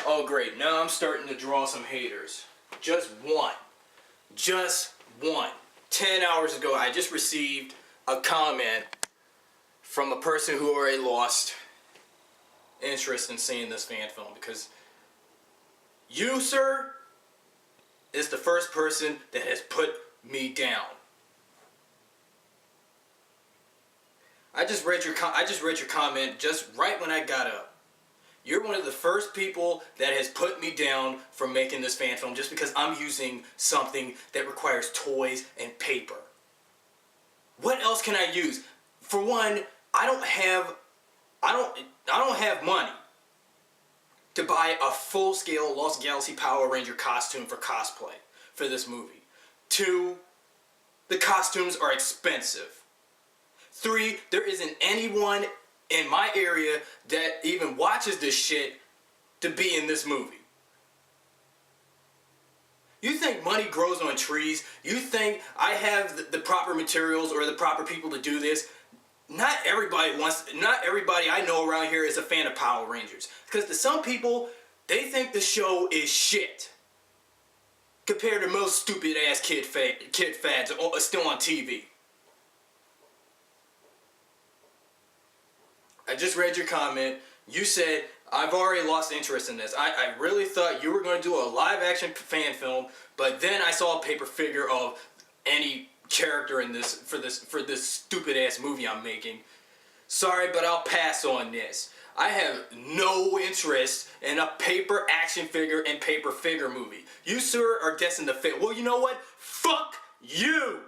Oh great, now I'm starting to draw some haters. Just one. Just one. 10 hours ago I just received a comment from a person who already lost interest in seeing this fan film because you, sir, is the first person that has put me down. I just read your comment just right when I got up. You're one of the first people that has put me down for making this fan film just because I'm using something that requires toys and paper. What else can I use? For one, I don't have money to buy a full-scale Lost Galaxy Power Ranger costume for cosplay for this movie. 2, the costumes are expensive. 3, there isn't anyone in my area that even watches this shit to be in this movie. You think money grows on trees? You think I have the proper materials or the proper people to do this? Not everybody I know around here is a fan of Power Rangers. Because to some people, they think the show is shit. Compared to most stupid ass kid fads still on TV. I just read your comment. You said, I've already lost interest in this. I really thought you were going to do a live action fan film, but then I saw a paper figure of any character in this for this stupid ass movie I'm making. Sorry, but I'll pass on this. I have no interest in a paper action figure and paper figure movie. You, sir, are destined to fail. Well, you know what? Fuck you!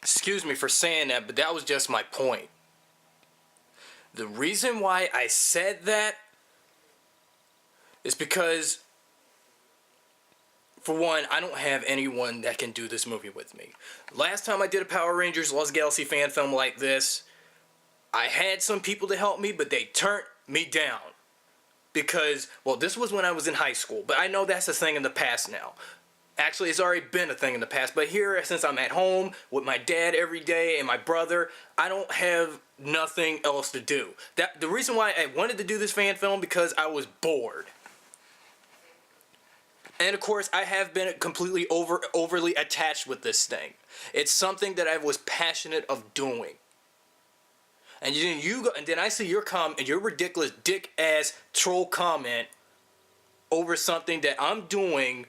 Excuse me for saying that, but that was just my point. The reason why I said that is because, for one, I don't have anyone that can do this movie with me. Last time I did a Power Rangers Lost Galaxy fan film like this, I had some people to help me, but they turned me down. Because, well, this was when I was in high school, but I know that's a thing in the past now. Actually, it's already been a thing in the past, but here, since I'm at home with my dad every day and my brother, I don't have nothing else to do. The reason why I wanted to do this fan film because I was bored. And of course, I have been completely overly attached with this thing. It's something that I was passionate of doing. And then I see your comment, your ridiculous dick-ass troll comment over something that I'm doing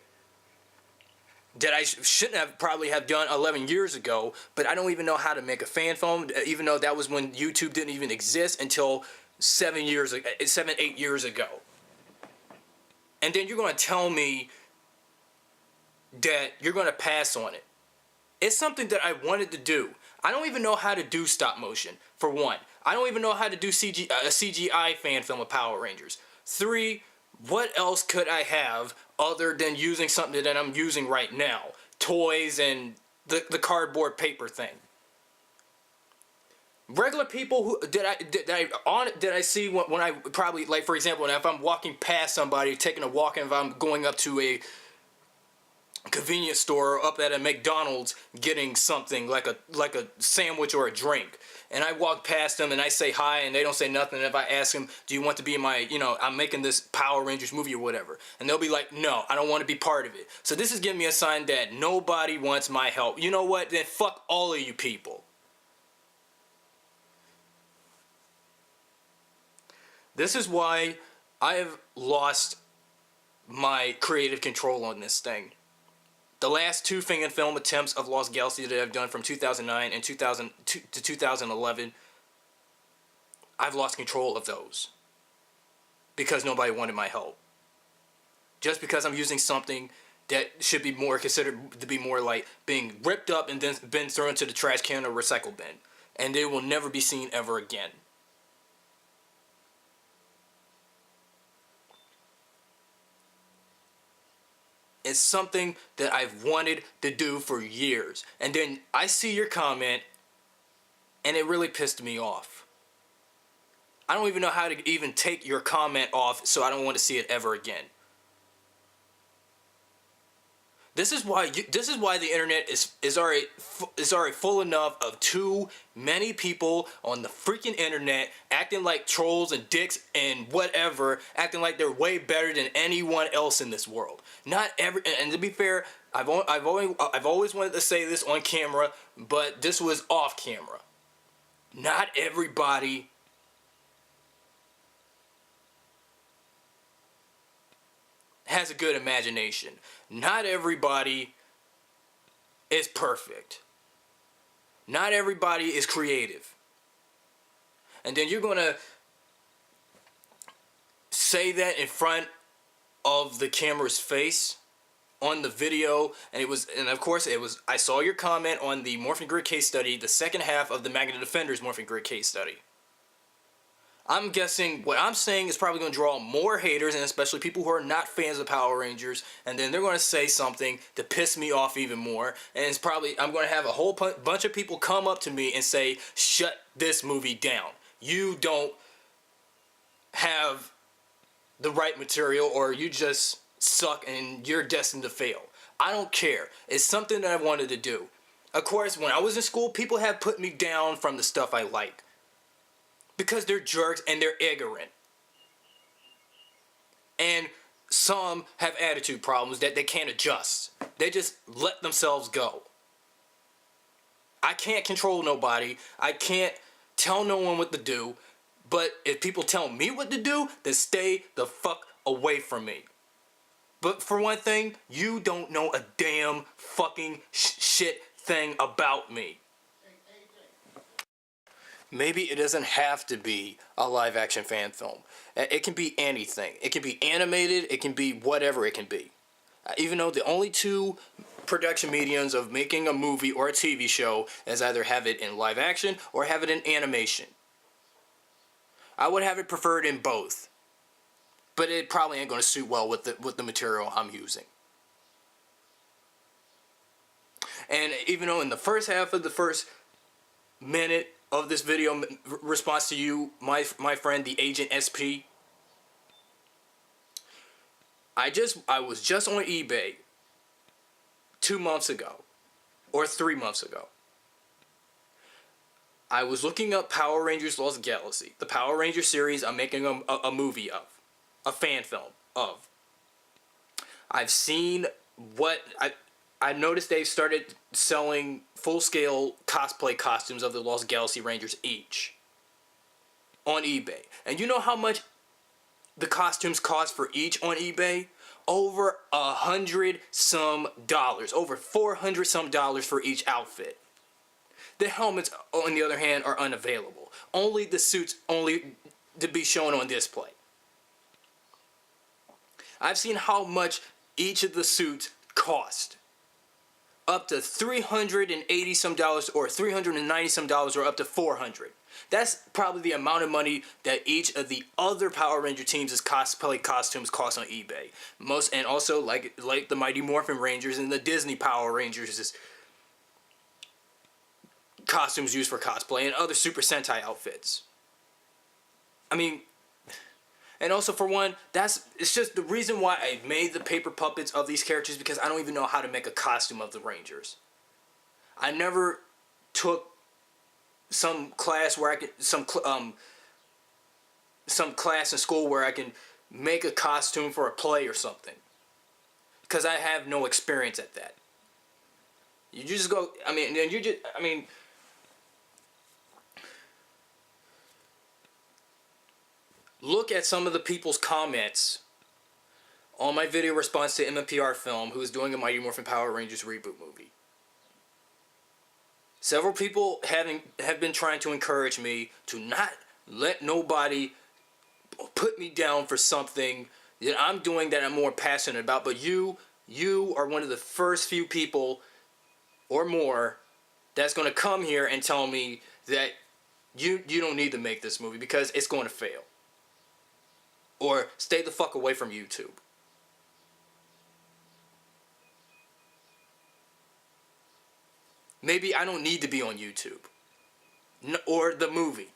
that I shouldn't have probably have done 11 years ago, but I don't even know how to make a fan film, even though that was when YouTube didn't even exist until 7, 8 years ago. And then you're going to tell me that you're going to pass on it. It's something that I wanted to do. I don't even know how to do stop motion, for one. I don't even know how to do a CGI fan film of Power Rangers. 3, what else could I have other than using something that I'm using right now? Toys and the cardboard paper thing. Regular people who did I see when I probably, like, for example, if I'm walking past somebody taking a walk, and if I'm going up to a convenience store or up at a McDonald's getting something like a sandwich or a drink, and I walk past them and I say hi and they don't say nothing, and if I ask them, do you want to be in my, I'm making this Power Rangers movie or whatever, and they'll be like, no, I don't want to be part of it. So this is giving me a sign that nobody wants my help. You know what? Then fuck all of you people. This is why I have lost my creative control on this thing. The last 2 fan film attempts of Lost Galaxy that I've done from 2009 and 2011, I've lost control of those because nobody wanted my help. Just because I'm using something that should be more considered to be more like being ripped up and then been thrown into the trash can or recycle bin, and they will never be seen ever again. It's something that I've wanted to do for years. And then I see your comment, and it really pissed me off. I don't even know how to even take your comment off, so I don't want to see it ever again. This is why the internet is already full enough of too many people on the freaking internet acting like trolls and dicks and whatever, acting like they're way better than anyone else in this world. Not every, and to be fair, I've always wanted to say this on camera, but this was off camera. Not everybody has a good imagination. Not everybody is perfect. Not everybody is creative. And then you're going to say that in front of the camera's face on the video, and of course I saw your comment on the Morphin Grid Case Study, the second half of the Magna Defender's Morphin Grid Case Study. I'm guessing what I'm saying is probably going to draw more haters, and especially people who are not fans of Power Rangers, and then they're going to say something to piss me off even more, and it's probably, I'm going to have a whole bunch of people come up to me and say, shut this movie down. You don't have the right material, or you just suck and you're destined to fail. I don't care. It's something that I wanted to do. Of course, when I was in school, people have put me down from the stuff I like. Because they're jerks and they're ignorant. And some have attitude problems that they can't adjust. They just let themselves go. I can't control nobody. I can't tell no one what to do. But if people tell me what to do, then stay the fuck away from me. But for one thing, you don't know a damn fucking shit thing about me. Maybe it doesn't have to be a live action fan film. It can be anything. It can be animated. It can be whatever it can be. Even though the only two production mediums of making a movie or a TV show is either have it in live action or have it in animation. I would have it preferred in both. But it probably ain't going to suit well with the material I'm using. And even though in the first half of the first minute of this video response to you, my friend, TheAgentSP, I was just on eBay 2 months ago, or 3 months ago. I was looking up Power Rangers Lost Galaxy, the Power Ranger series I'm making a movie of, a fan film of. I've seen what I noticed they've started selling full-scale cosplay costumes of the Lost Galaxy Rangers each on eBay. And you know how much the costumes cost for each on eBay? Over $100 some, over $400 some for each outfit. The helmets, on the other hand, are unavailable. Only the suits, only to be shown on display. I've seen how much each of the suits cost. Up to $380 some or $390 some, or up to $400. That's probably the amount of money that each of the other Power Ranger teams' cosplay costumes cost on eBay. And also like the Mighty Morphin Rangers and the Disney Power Rangers' costumes used for cosplay, and other Super Sentai outfits. I mean, and also for one, it's just the reason why I made the paper puppets of these characters, because I don't even know how to make a costume of the Rangers. I never took some class where I could some class in school where I can make a costume for a play or something, because I have no experience at that. You just go. Look at some of the people's comments on my video response to MMPR Film, who is doing a Mighty Morphin Power Rangers reboot movie. Several people have been trying to encourage me to not let nobody put me down for something that I'm doing that I'm more passionate about. But you are one of the first few people or more that's going to come here and tell me that you don't need to make this movie because it's going to fail. Or stay the fuck away from YouTube. Maybe I don't need to be on YouTube. Or the movie.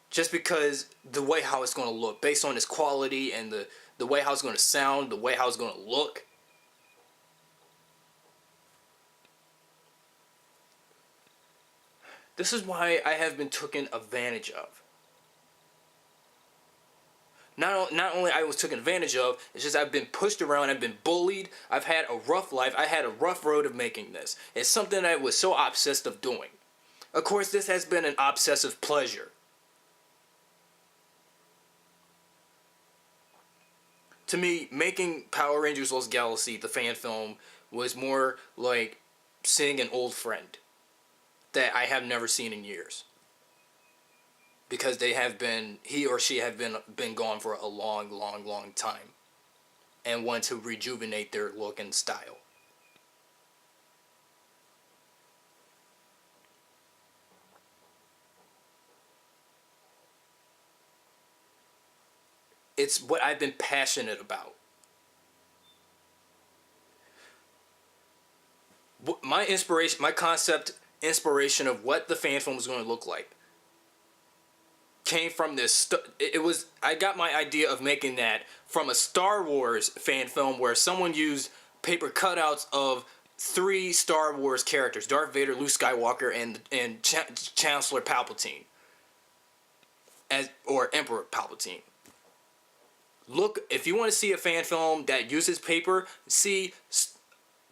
Just because the way how it's going to look. Based on its quality and the way how it's going to sound. The way how it's going to look. This is why I have been taken advantage of. Not only I was taken advantage of, it's just I've been pushed around, I've been bullied, I've had a rough life, I had a rough road of making this. It's something that I was so obsessed of doing. Of course, this has been an obsessive pleasure. To me, making Power Rangers Lost Galaxy, the fan film, was more like seeing an old friend that I have never seen in years. Because he or she have been gone for a long, long, long time. And want to rejuvenate their look and style. It's what I've been passionate about. My inspiration of what the fan film was going to look like came from this. I got my idea of making that from a Star Wars fan film where someone used paper cutouts of 3 Star Wars characters: Darth Vader, Luke Skywalker, and Chancellor Palpatine, or Emperor Palpatine. Look, if you want to see a fan film that uses paper, see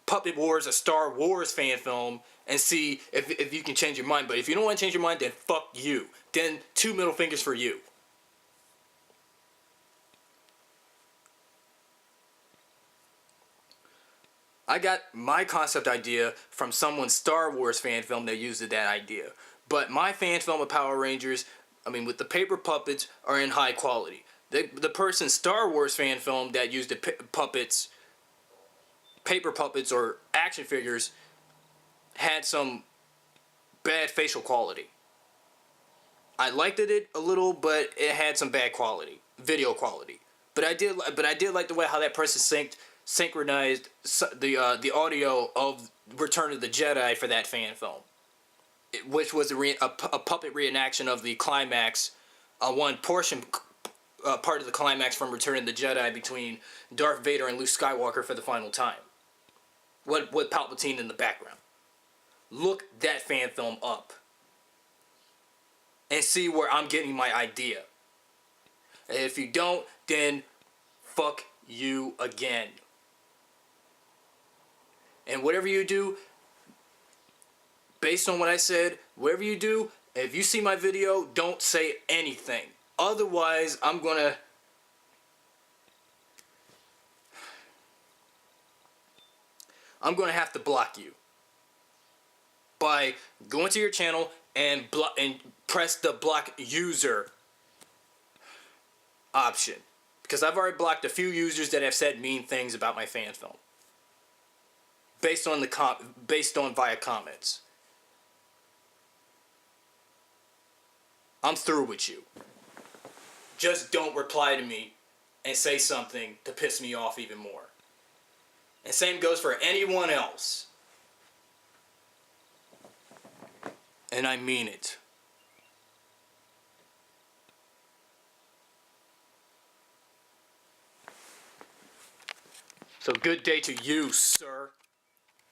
Puppet Wars, a Star Wars fan film, and see if you can change your mind. But if you don't want to change your mind, then fuck you. Then 2 middle fingers for you. I got my concept idea from someone's Star Wars fan film that used that idea. But my fan film of Power Rangers, with the paper puppets, are in high quality. The person's Star Wars fan film that used the paper puppets or action figures, had some bad facial quality. I liked it a little, but it had some bad quality, video quality. But I did like the way how that person synchronized the audio of Return of the Jedi for that fan film, which was a puppet reenaction of the climax, one portion. Part of the climax from Return of the Jedi between Darth Vader and Luke Skywalker for the final time. With Palpatine in the background. Look that fan film up. And see where I'm getting my idea. And if you don't, then fuck you again. And whatever you do, based on what I said, whatever you do, if you see my video, don't say anything. Otherwise, I'm gonna have to block you by going to your channel and press the block user option, because I've already blocked a few users that have said mean things about my fan film based on via comments. I'm through with you. Just don't reply to me and say something to piss me off even more. And same goes for anyone else. And I mean it. So good day to you, sir.